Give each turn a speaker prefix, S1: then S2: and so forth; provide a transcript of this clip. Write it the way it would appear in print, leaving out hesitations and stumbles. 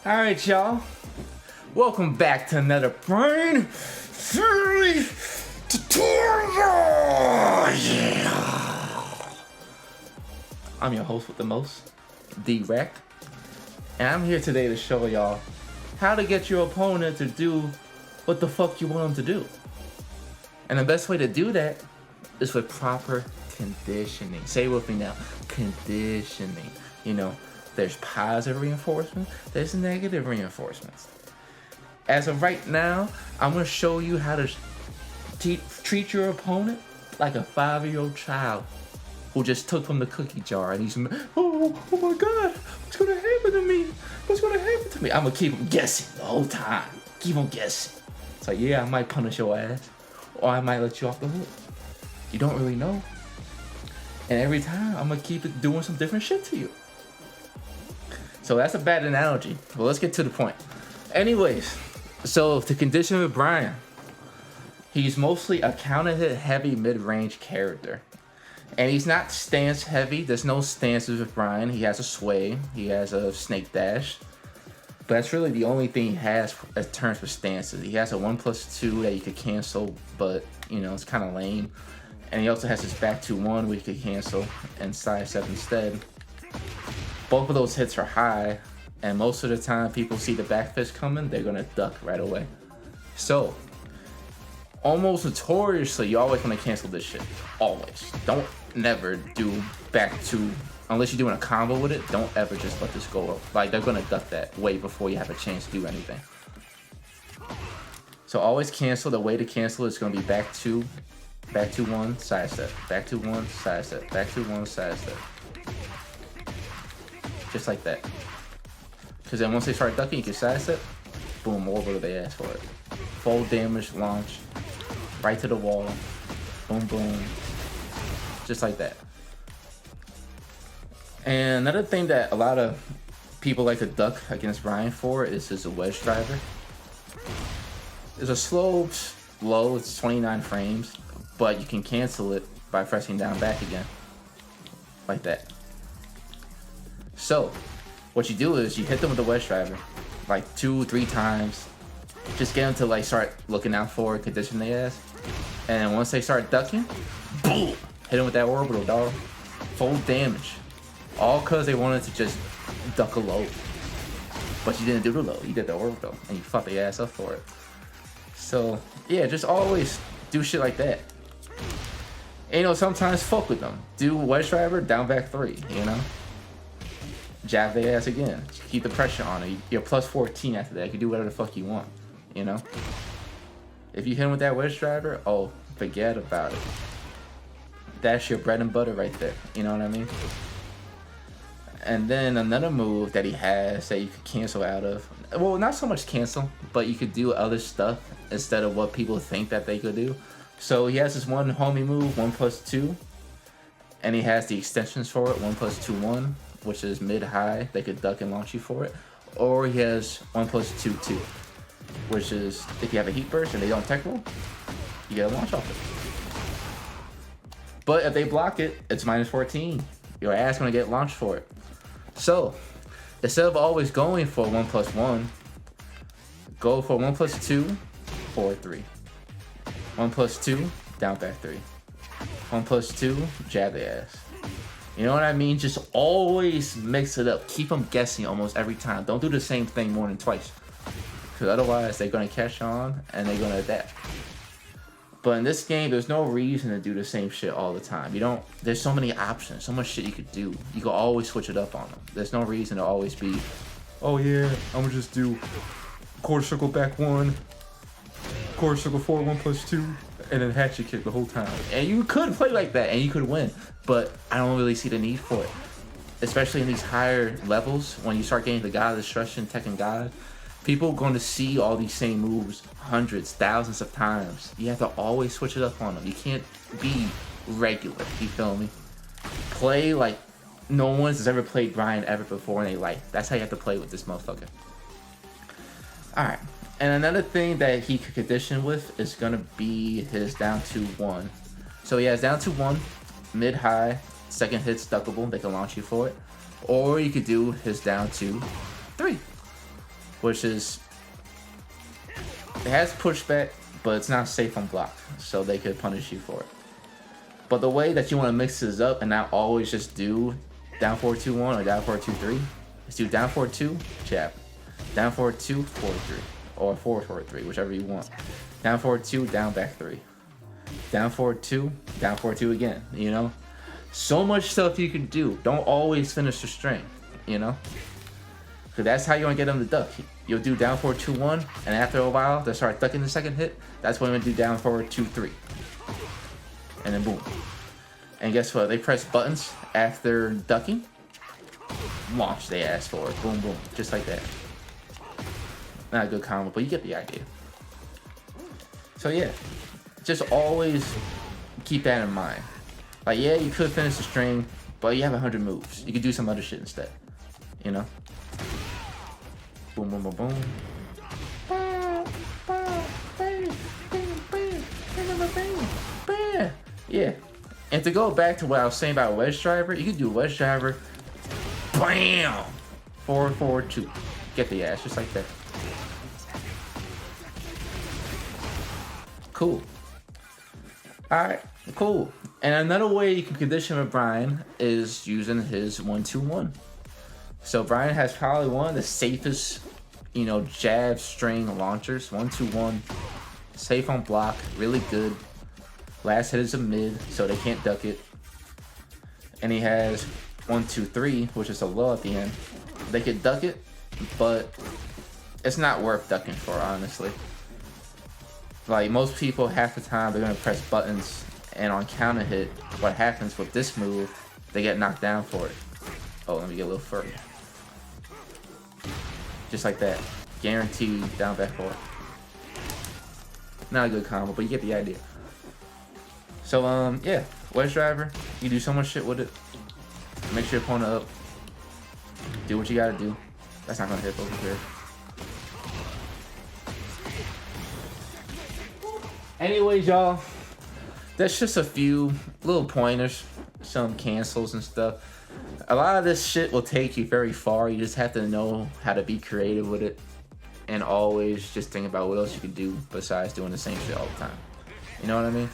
S1: Alright, y'all. Welcome back to another Bryan Theory tutorial. Yeah. I'm your host with the most, D.RackOG. And I'm here today to show y'all how to get your opponent to do what the fuck you want them to do. And the best way to do that is with proper conditioning. Say it with me now. Conditioning. You know, there's positive reinforcement, there's negative reinforcements. As of right now, I'm going to show you how to treat your opponent like a 5-year-old child who just took from the cookie jar and he's, oh my God, what's going to happen to me? What's going to happen to me? I'm going to keep him guessing the whole time. Keep him guessing. It's like, yeah, I might punish your ass or I might let you off the hook. You don't really know. And every time, I'm going to keep it doing some different shit to you. So that's a bad analogy. Well, let's get to the point. Anyways, so to condition with Bryan, he's mostly a counter hit heavy mid-range character. And he's not stance heavy. There's no stances with Bryan. He has a sway. He has a snake dash. But that's really the only thing he has in terms of stances. He has a 1+2 that you could cancel, but you know, it's kind of lame. And he also has his back 2-1 where you could cancel and sidestep instead. Both of those hits are high, and most of the time people see the back fist coming, they're gonna duck right away. So, almost notoriously, you always wanna cancel this shit. Always. Don't never do back 2, unless you're doing a combo with it, don't ever just let this go up. Like, they're gonna duck that way before you have a chance to do anything. So always cancel. The way to cancel is gonna be back 2, back 2-1, sidestep, back 2-1, sidestep, back 2-1, sidestep. Just like that. Because then once they start ducking, you can sidestep, boom, orbital they ask for it. Full damage, launch, right to the wall, boom, boom. Just like that. And another thing that a lot of people like to duck against Bryan for is his wedge driver. It's a slow blow, it's 29 frames, but you can cancel it by pressing down back again. Like that. So, what you do is you hit them with the wedge driver, like 2-3 times. Just get them to like start looking out for it, condition their ass. And once they start ducking, boom! Hit them with that orbital, dog. Full damage. All because they wanted to just duck a low. But you didn't do the low, you did the orbital, and you fucked their ass up for it. So, yeah, just always do shit like that. And, you know, sometimes fuck with them. Do wedge driver, down back 3, you know? Jab their ass again. Keep the pressure on it. You're plus 14 after that. You can do whatever the fuck you want, you know? If you hit him with that wedge driver, oh, forget about it. That's your bread and butter right there. You know what I mean? And then another move that he has that you could cancel out of. Well, not so much cancel, but you could do other stuff instead of what people think that they could do. So he has this one homie move, 1+2. And he has the extensions for it, 1+2-1. Which is mid-high, they could duck and launch you for it. Or he has 1+2-2, which is if you have a heat burst and they don't tech roll, you get a launch off it. But if they block it, it's -14. Your ass gonna get launched for it. So, instead of always going for 1+1, go for 1+2, forward 3. 1+2, down back 3. 1+2, jab their ass. You know what I mean? Just always mix it up. Keep them guessing almost every time. Don't do the same thing more than twice. Because otherwise, they're going to catch on and they're going to adapt. But in this game, there's no reason to do the same shit all the time. There's so many options, so much shit you could do. You can always switch it up on them. There's no reason to always be, oh yeah, I'm going to just do quarter circle back 1, quarter circle forward 1+2. And then hatchet kick the whole time. And you could play like that and you could win, but I don't really see the need for it. Especially in these higher levels, when you start getting the God of Destruction, Tekken God, people are going to see all these same moves hundreds, thousands of times. You have to always switch it up on them. You can't be regular, you feel me? Play like no one has ever played Bryan ever before in their life. That's how you have to play with this motherfucker. Alright. And another thing that he could condition with is going to be his down 2-1. So he has down 2-1, mid-high, second hit's duckable, they can launch you for it. Or you could do his down 2-3. which is, it has pushback, but it's not safe on block, so they could punish you for it. But the way that you want to mix this up and not always just do down 4-2-1 or down 4-2-3 is do down 4-2, jab. Down 4-2, 4-3. Or 4-4-3, whichever you want. Down 4-2, down back 3. Down 4-2, down 4-2 again, you know? So much stuff you can do. Don't always finish the string, you know? Because that's how you're going to get them to duck. You'll do down 4-2-1, and after a while, they'll start ducking the second hit. That's when you're going to do down 4-2-3. And then boom. And guess what? They press buttons after ducking. Launch they ass forward. Boom, boom. Just like that. Not a good combo, but you get the idea. So yeah. Just always keep that in mind. Like, yeah, you could finish the string, but you have 100 moves. You could do some other shit instead. You know? Boom, boom, boom, boom. Yeah. And to go back to what I was saying about wedge driver, you could do wedge driver. Bam! 4-4-2. Get the ass just like that. Cool. Alright, cool. And another way you can condition with Bryan is using his 1-2-1. So Bryan has probably one of the safest, you know, jab string launchers. 1-2-1. Safe on block. Really good. Last hit is a mid, so they can't duck it. And he has 1-2-3, which is a low at the end. They could duck it, but it's not worth ducking for, honestly. Like, most people, half the time, they're going to press buttons, and on counter hit, what happens with this move, they get knocked down for it. Oh, let me get a little further. Just like that. Guaranteed down back four. Not a good combo, but you get the idea. So, yeah. Wedge driver, you do so much shit with it. Make your opponent up. Do what you gotta do. That's not gonna hit over here. Anyways, y'all, that's just a few little pointers, some cancels and stuff. A lot of this shit will take you very far. You just have to know how to be creative with it, and always just think about what else you can do besides doing the same shit all the time. You know what I mean?